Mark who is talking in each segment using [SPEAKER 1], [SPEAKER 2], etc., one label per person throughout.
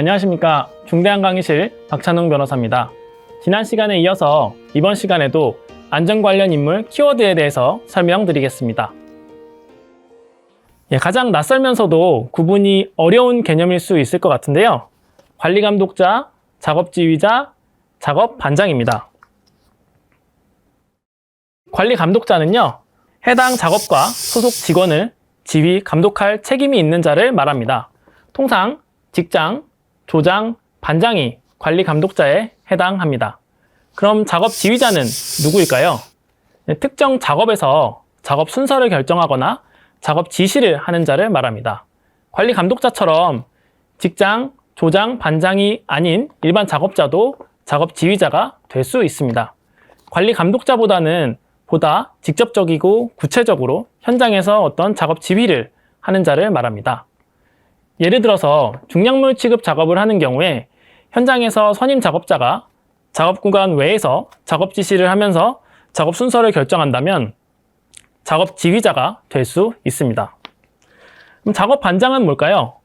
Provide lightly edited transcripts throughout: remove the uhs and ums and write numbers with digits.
[SPEAKER 1] 안녕하십니까. 중대한 강의실 박찬웅 변호사입니다. 지난 시간에 이어서 이번 시간에도 안전 관련 인물 키워드에 대해서 설명드리겠습니다. 가장 낯설면서도 구분이 어려운 개념일 수 있을 것 같은데요. 관리감독자, 작업지휘자, 작업반장입니다. 관리감독자는요, 해당 작업과 소속 직원을 지휘, 감독할 책임이 있는 자를 말합니다. 통상 직장, 조장, 반장이 관리감독자에 해당합니다. 그럼 작업지휘자는 누구일까요? 특정 작업에서 작업 순서를 결정하거나 작업 지시를 하는 자를 말합니다. 관리감독자처럼 직장, 조장, 반장이 아닌 일반 작업자도 작업지휘자가 될 수 있습니다. 관리감독자보다는 보다 직접적이고 구체적으로 현장에서 어떤 작업 지휘를 하는 자를 말합니다. 예를 들어서 중량물 취급 작업을 하는 경우에 현장에서 선임 작업자가 작업 구간 외에서 작업 지시를 하면서 작업 순서를 결정한다면 작업 지휘자가 될 수 있습니다. 그럼 작업 반장은 뭘까요?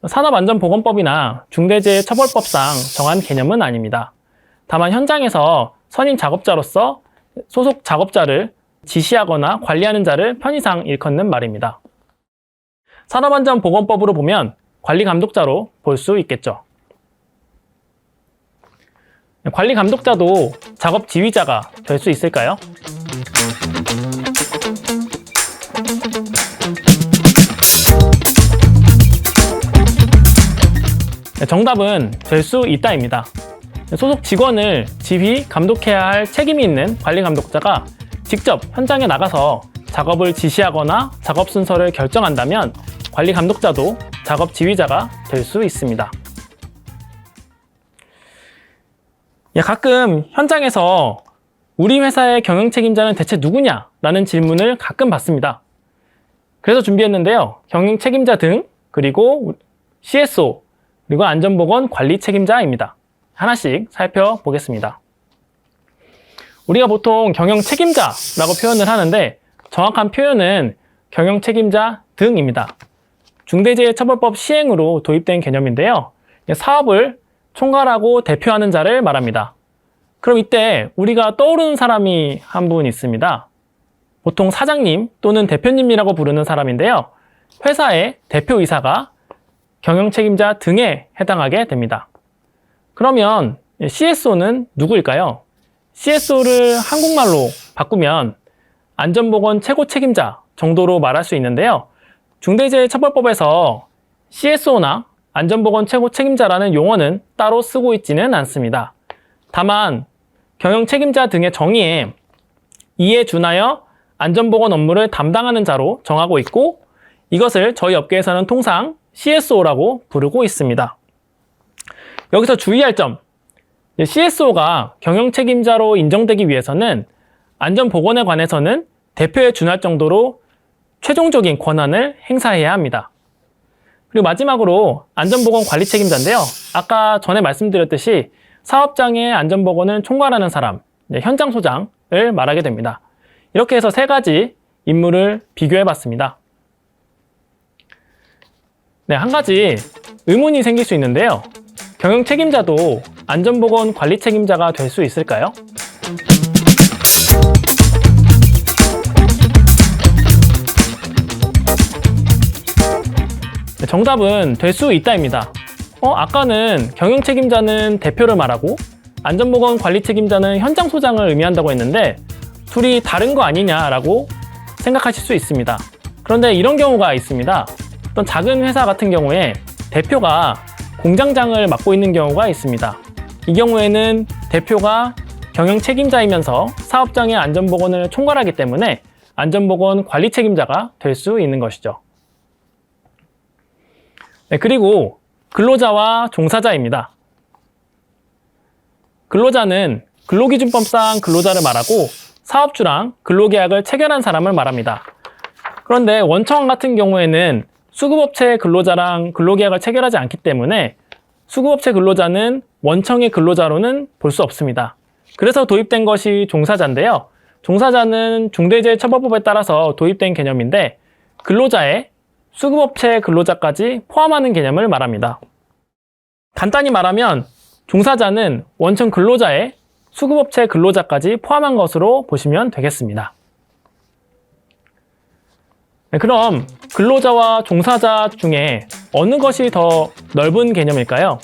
[SPEAKER 1] 산업안전보건법이나 중대재해처벌법상 정한 개념은 아닙니다. 다만 현장에서 선임 작업자로서 소속 작업자를 지시하거나 관리하는 자를 편의상 일컫는 말입니다. 산업안전보건법으로 보면 관리감독자로 볼 수 있겠죠. 관리감독자도 작업지휘자가 될 수 있을까요? 정답은 될 수 있다입니다. 소속 직원을 지휘, 감독해야 할 책임이 있는 관리감독자가 직접 현장에 나가서 작업을 지시하거나 작업 순서를 결정한다면 관리감독자도 작업지휘자가 될 수 있습니다. 가끔 현장에서 우리 회사의 경영책임자는 대체 누구냐? 라는 질문을 가끔 받습니다. 그래서 준비했는데요. 경영책임자 등, 그리고 CSO, 그리고 안전보건 관리 책임자입니다. 하나씩 살펴보겠습니다. 우리가 보통 경영책임자라고 표현을 하는데 정확한 표현은 경영책임자 등입니다. 중대재해처벌법 시행으로 도입된 개념인데요. 사업을 총괄하고 대표하는 자를 말합니다. 그럼 이때 우리가 떠오르는 사람이 한 분 있습니다. 보통 사장님 또는 대표님이라고 부르는 사람인데요. 회사의 대표이사가 경영책임자 등에 해당하게 됩니다. 그러면 CSO는 누구일까요? CSO를 한국말로 바꾸면 안전보건 최고 책임자 정도로 말할 수 있는데요. 중대재해처벌법에서 CSO나 안전보건 최고 책임자라는 용어는 따로 쓰고 있지는 않습니다. 다만 경영책임자 등의 정의에 이에 준하여 안전보건 업무를 담당하는 자로 정하고 있고 이것을 저희 업계에서는 통상 CSO라고 부르고 있습니다. 여기서 주의할 점, CSO가 경영책임자로 인정되기 위해서는 안전보건에 관해서는 대표에 준할 정도로 최종적인 권한을 행사해야 합니다. 그리고 마지막으로 안전보건 관리 책임자인데요. 아까 전에 말씀드렸듯이 사업장의 안전보건을 총괄하는 사람, 현장 소장을 말하게 됩니다. 이렇게 해서 세 가지 인물을 비교해봤습니다. 한 가지 의문이 생길 수 있는데요. 경영 책임자도 안전보건 관리 책임자가 될 수 있을까요? 정답은 될 수 있다입니다. 아까는 경영 책임자는 대표를 말하고 안전보건 관리 책임자는 현장 소장을 의미한다고 했는데 둘이 다른 거 아니냐라고 생각하실 수 있습니다. 그런데 이런 경우가 있습니다. 어떤 작은 회사 같은 경우에 대표가 공장장을 맡고 있는 경우가 있습니다. 이 경우에는 대표가 경영 책임자이면서 사업장의 안전보건을 총괄하기 때문에 안전보건 관리 책임자가 될 수 있는 것이죠. 그리고 근로자와 종사자입니다. 근로자는 근로기준법상 근로자를 말하고 사업주랑 근로계약을 체결한 사람을 말합니다. 그런데 원청 같은 경우에는 수급업체 근로자랑 근로계약을 체결하지 않기 때문에 수급업체 근로자는 원청의 근로자로는 볼 수 없습니다. 그래서 도입된 것이 종사자인데요. 종사자는 중대재해처벌법에 따라서 도입된 개념인데 근로자에 수급업체 근로자까지 포함하는 개념을 말합니다. 간단히 말하면 종사자는 원천 근로자에 수급업체 근로자까지 포함한 것으로 보시면 되겠습니다. 네, 그럼 근로자와 종사자 중에 어느 것이 더 넓은 개념일까요?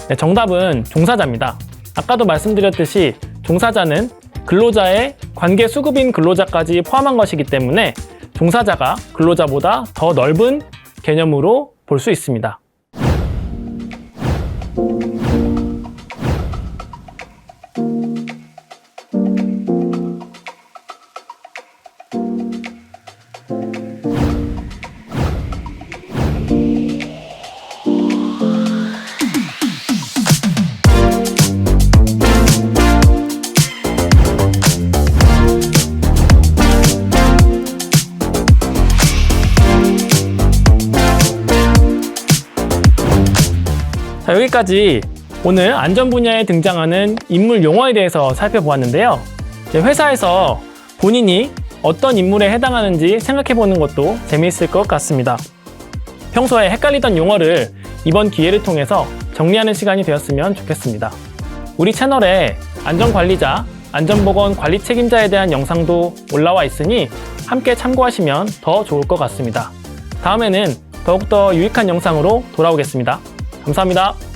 [SPEAKER 1] 네, 정답은 종사자입니다. 아까도 말씀드렸듯이 종사자는 근로자의 관계 수급인 근로자까지 포함한 것이기 때문에 종사자가 근로자보다 더 넓은 개념으로 볼 수 있습니다. 자, 여기까지 오늘 안전 분야에 등장하는 인물 용어에 대해서 살펴보았는데요. 회사에서 본인이 어떤 인물에 해당하는지 생각해보는 것도 재미있을 것 같습니다. 평소에 헷갈리던 용어를 이번 기회를 통해서 정리하는 시간이 되었으면 좋겠습니다. 우리 채널에 안전관리자, 안전보건 관리 책임자에 대한 영상도 올라와 있으니 함께 참고하시면 더 좋을 것 같습니다. 다음에는 더욱더 유익한 영상으로 돌아오겠습니다. 감사합니다.